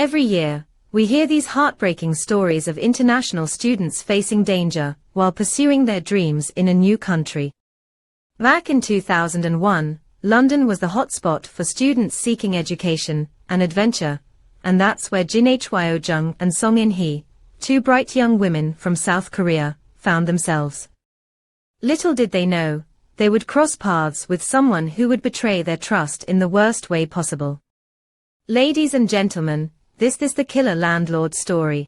Every year, we hear these heartbreaking stories of international students facing danger while pursuing their dreams in a new country. Back in 2001, London was the hotspot for students seeking education and adventure, and that's where Jin Hyo Jung and Song In Hee, two bright young women from South Korea, found themselves. Little did they know, they would cross paths with someone who would betray their trust in the worst way possible. Ladies and gentlemen, this is the killer landlord story.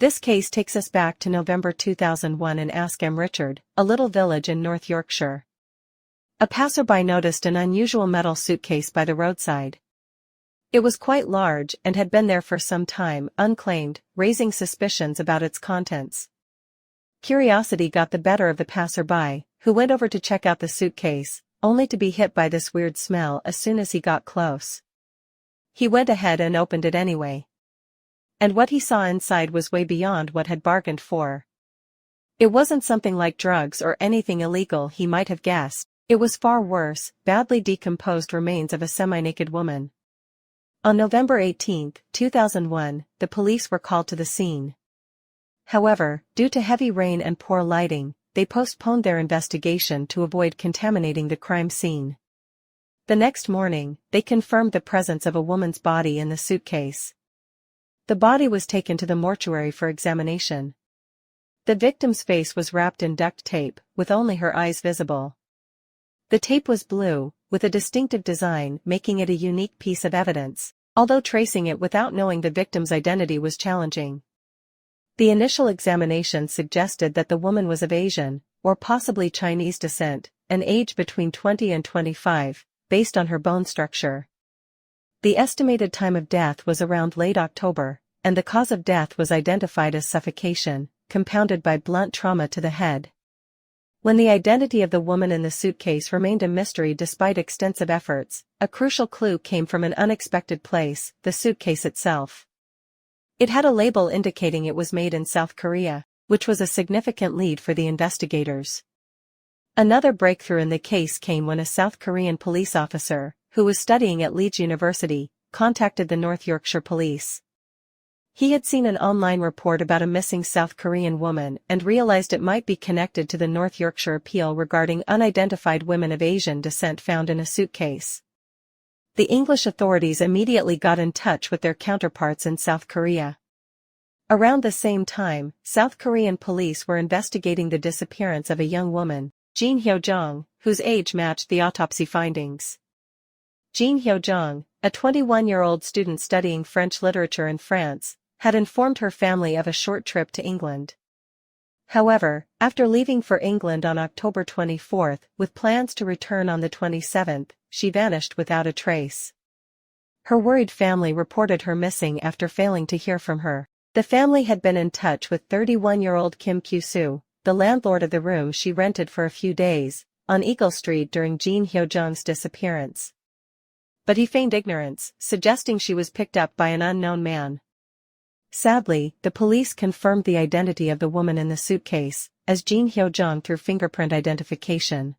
This case takes us back to November 2001 in Askham Richard, a little village in North Yorkshire. A passerby noticed an unusual metal suitcase by the roadside. It was quite large and had been there for some time, unclaimed, raising suspicions about its contents. Curiosity got the better of the passerby, who went over to check out the suitcase, only to be hit by this weird smell as soon as he got close. He went ahead and opened it anyway. And what he saw inside was way beyond what had bargained for. It wasn't something like drugs or anything illegal he might have guessed. It was far worse, badly decomposed remains of a semi-naked woman. On November 18, 2001, the police were called to the scene. However, due to heavy rain and poor lighting, they postponed their investigation to avoid contaminating the crime scene. The next morning, they confirmed the presence of a woman's body in the suitcase. The body was taken to the mortuary for examination. The victim's face was wrapped in duct tape, with only her eyes visible. The tape was blue, with a distinctive design making it a unique piece of evidence, although tracing it without knowing the victim's identity was challenging. The initial examination suggested that the woman was of Asian, or possibly Chinese descent, an age between 20 and 25, based on her bone structure. The estimated time of death was around late October, and the cause of death was identified as suffocation, compounded by blunt trauma to the head. When the identity of the woman in the suitcase remained a mystery despite extensive efforts, a crucial clue came from an unexpected place, the suitcase itself. It had a label indicating it was made in South Korea, which was a significant lead for the investigators. Another breakthrough in the case came when a South Korean police officer, who was studying at Leeds University, contacted the North Yorkshire Police. He had seen an online report about a missing South Korean woman and realized it might be connected to the North Yorkshire appeal regarding unidentified women of Asian descent found in a suitcase. The English authorities immediately got in touch with their counterparts in South Korea. Around the same time, South Korean police were investigating the disappearance of a young woman, Jin Hyo Jung, whose age matched the autopsy findings. Jin Hyo Jung, a 21-year-old student studying French literature in France, had informed her family of a short trip to England. However, after leaving for England on October 24, with plans to return on the 27th, she vanished without a trace. Her worried family reported her missing after failing to hear from her. The family had been in touch with 31-year-old Kim Kyu-soo, the landlord of the room she rented for a few days, on Eagle Street during Jin Hyo Jung's disappearance. But he feigned ignorance, suggesting she was picked up by an unknown man. Sadly, the police confirmed the identity of the woman in the suitcase, as Jin Hyo Jung through fingerprint identification.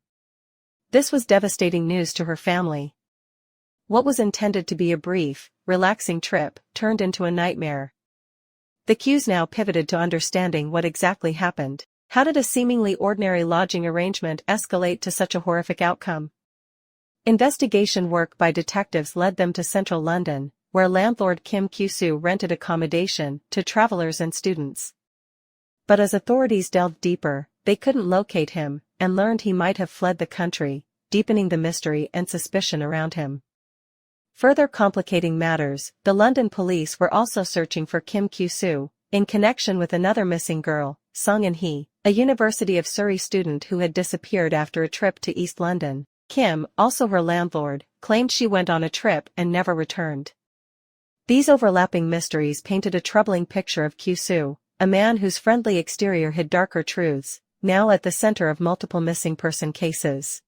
This was devastating news to her family. What was intended to be a brief, relaxing trip, turned into a nightmare. The cues now pivoted to understanding what exactly happened. How did a seemingly ordinary lodging arrangement escalate to such a horrific outcome? Investigation work by detectives led them to central London, where landlord Kim Kyu-soo rented accommodation to travelers and students. But as authorities delved deeper, they couldn't locate him, and learned he might have fled the country, deepening the mystery and suspicion around him. Further complicating matters, the London police were also searching for Kim Kyu-soo, in connection with another missing girl, Song In Hee, a University of Surrey student who had disappeared after a trip to East London. Kim, also her landlord, claimed she went on a trip and never returned. These overlapping mysteries painted a troubling picture of Kyusoo, a man whose friendly exterior hid darker truths, now at the center of multiple missing person cases.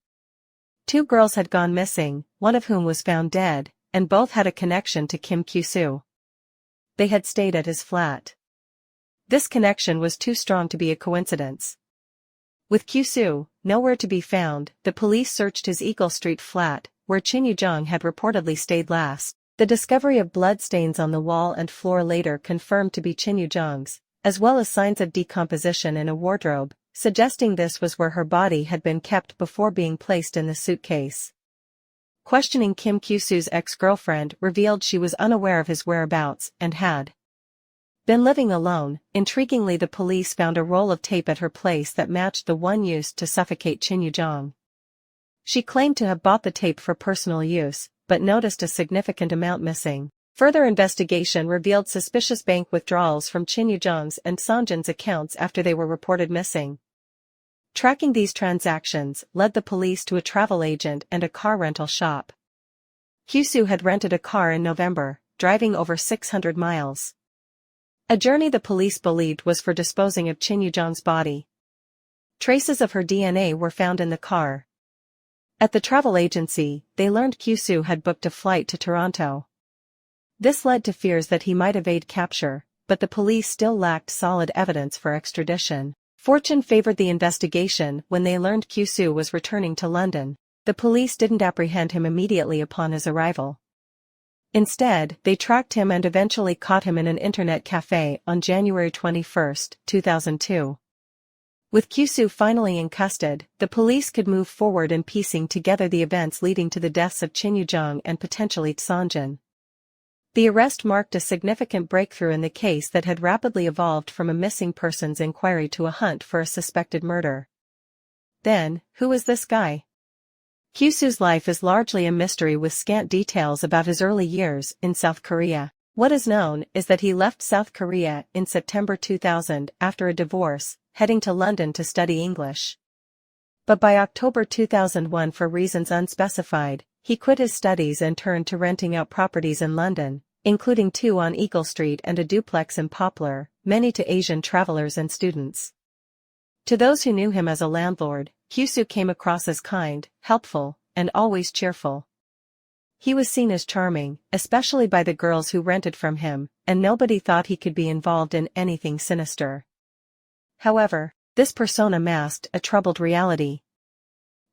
2 girls had gone missing, one of whom was found dead, and both had a connection to Kim Kyusoo. They had stayed at his flat. This connection was too strong to be a coincidence. With Kyusoo nowhere to be found, the police searched his Eagle Street flat, where Chin Yoo-jung had reportedly stayed last. The discovery of blood stains on the wall and floor later confirmed to be Chin Yoo-jung's, as well as signs of decomposition in a wardrobe, suggesting this was where her body had been kept before being placed in the suitcase. Questioning Kim Kyusoo's ex-girlfriend revealed she was unaware of his whereabouts and had been living alone. Intriguingly, the police found a roll of tape at her place that matched the one used to suffocate Chin Yoo-jung. She claimed to have bought the tape for personal use, but noticed a significant amount missing. Further investigation revealed suspicious bank withdrawals from Chin Yoo-jung's and Songjin's accounts after they were reported missing. Tracking these transactions led the police to a travel agent and a car rental shop. Kyusoo had rented a car in November, driving over 600 miles. A journey the police believed was for disposing of Chin Yoo-jung's body. Traces of her DNA were found in the car. At the travel agency, they learned Kyusoo had booked a flight to Toronto. This led to fears that he might evade capture, but the police still lacked solid evidence for extradition. Fortune favored the investigation when they learned Kyusoo was returning to London. The police didn't apprehend him immediately upon his arrival. Instead, they tracked him and eventually caught him in an internet cafe on January 21, 2002. With Kyusoo finally in custody, the police could move forward in piecing together the events leading to the deaths of Chin Yoo-jung and potentially Songjin. The arrest marked a significant breakthrough in the case that had rapidly evolved from a missing persons inquiry to a hunt for a suspected murder. Then, who is this guy? Kyusoo's life is largely a mystery with scant details about his early years in South Korea. What is known is that he left South Korea in September 2000 after a divorce, heading to London to study English. But by October 2001, for reasons unspecified, he quit his studies and turned to renting out properties in London, including 2 on Eagle Street and a duplex in Poplar, many to Asian travelers and students. To those who knew him as a landlord, Kyusoo came across as kind, helpful, and always cheerful. He was seen as charming, especially by the girls who rented from him, and nobody thought he could be involved in anything sinister. However, this persona masked a troubled reality.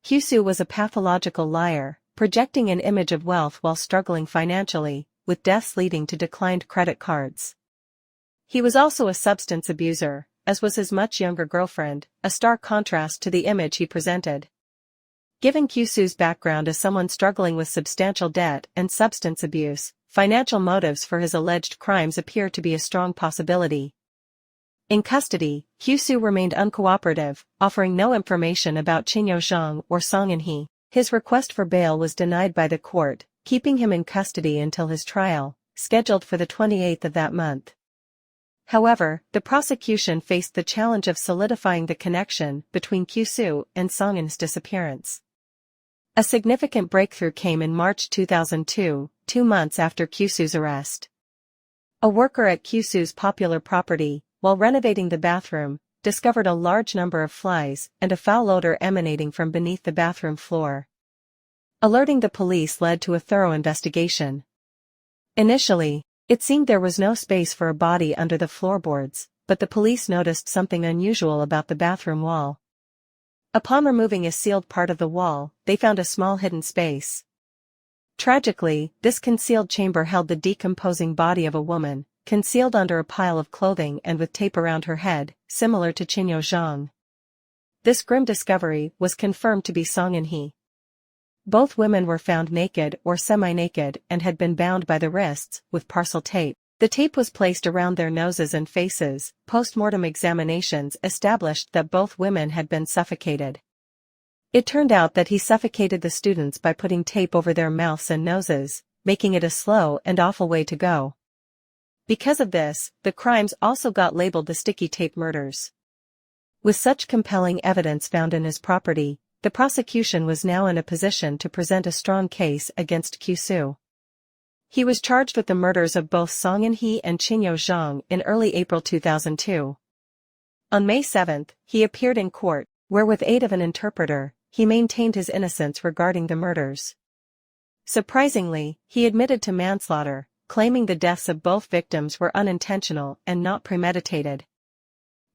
Kyusoo was a pathological liar, projecting an image of wealth while struggling financially, with deaths leading to declined credit cards. He was also a substance abuser, as was his much younger girlfriend, a stark contrast to the image he presented. Given Kyusoo's background as someone struggling with substantial debt and substance abuse, financial motives for his alleged crimes appear to be a strong possibility. In custody, Kyusoo remained uncooperative, offering no information about Chin Yoo-jung or Song In-hee. His request for bail was denied by the court, keeping him in custody until his trial, scheduled for the 28th of that month. However, the prosecution faced the challenge of solidifying the connection between Kyusoo and Song In-hee's disappearance. A significant breakthrough came in March 2002, 2 months after Kyusoo's arrest. A worker at Kyusoo's popular property, while renovating the bathroom, discovered a large number of flies and a foul odor emanating from beneath the bathroom floor. Alerting the police led to a thorough investigation. Initially, it seemed there was no space for a body under the floorboards, but the police noticed something unusual about the bathroom wall. Upon removing a sealed part of the wall, they found a small hidden space. Tragically, this concealed chamber held the decomposing body of a woman, concealed under a pile of clothing and with tape around her head, similar to Chin Yoo-jung. This grim discovery was confirmed to be Song In-hee. Both women were found naked or semi-naked and had been bound by the wrists with parcel tape. The tape was placed around their noses and faces. Post-mortem examinations established that both women had been suffocated. It turned out that he suffocated the students by putting tape over their mouths and noses, making it a slow and awful way to go. Because of this, the crimes also got labeled the sticky tape murders. With such compelling evidence found in his property, the prosecution was now in a position to present a strong case against Qiu. He was charged with the murders of both Song In-hee and Qinyo Zhang in early April 2002. On May 7, he appeared in court, where with aid of an interpreter, he maintained his innocence regarding the murders. Surprisingly, he admitted to manslaughter, claiming the deaths of both victims were unintentional and not premeditated.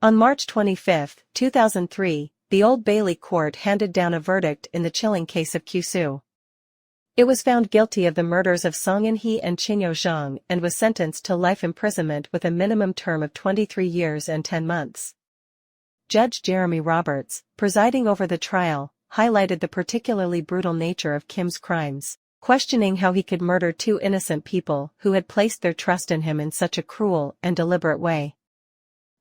On March 25, 2003, the Old Bailey Court handed down a verdict in the chilling case of Qiu. It was found guilty of the murders of Song In-hee and Qinyo Zhang and was sentenced to life imprisonment with a minimum term of 23 years and 10 months. Judge Jeremy Roberts, presiding over the trial, highlighted the particularly brutal nature of Kim's crimes, questioning how he could murder two innocent people who had placed their trust in him in such a cruel and deliberate way.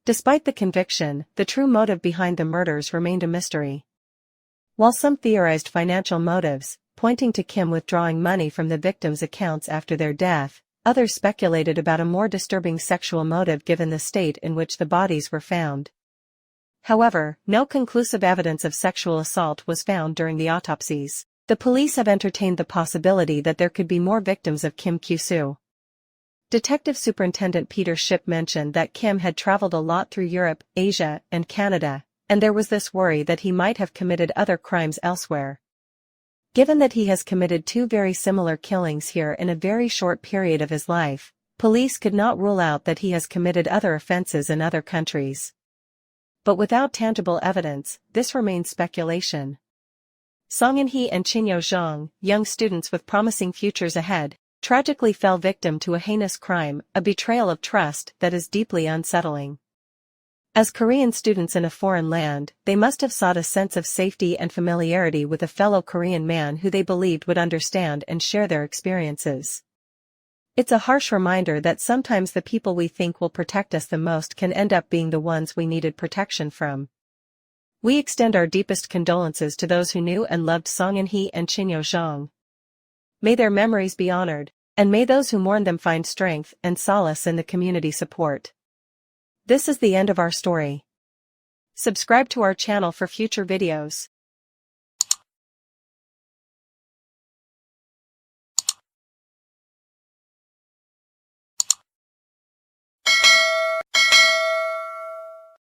Despite the conviction, the true motive behind the murders remained a mystery. While some theorized financial motives, pointing to Kim withdrawing money from the victims' accounts after their death, others speculated about a more disturbing sexual motive given the state in which the bodies were found. However, no conclusive evidence of sexual assault was found during the autopsies. The police have entertained the possibility that there could be more victims of Kim Qiu. Detective Superintendent Peter Shipp mentioned that Kim had traveled a lot through Europe, Asia, and Canada, and there was this worry that he might have committed other crimes elsewhere. Given that he has committed two very similar killings here in a very short period of his life, police could not rule out that he has committed other offenses in other countries. But without tangible evidence, this remains speculation. Song In-hee and Qinyo Zhang, young students with promising futures ahead, tragically fell victim to a heinous crime, a betrayal of trust that is deeply unsettling. As Korean students in a foreign land, they must have sought a sense of safety and familiarity with a fellow Korean man who they believed would understand and share their experiences. It's a harsh reminder that sometimes the people we think will protect us the most can end up being the ones we needed protection from. We extend our deepest condolences to those who knew and loved Song In-hee and Qinyo Zhang. May their memories be honored, and may those who mourn them find strength and solace in the community support. This is the end of our story. Subscribe to our channel for future videos.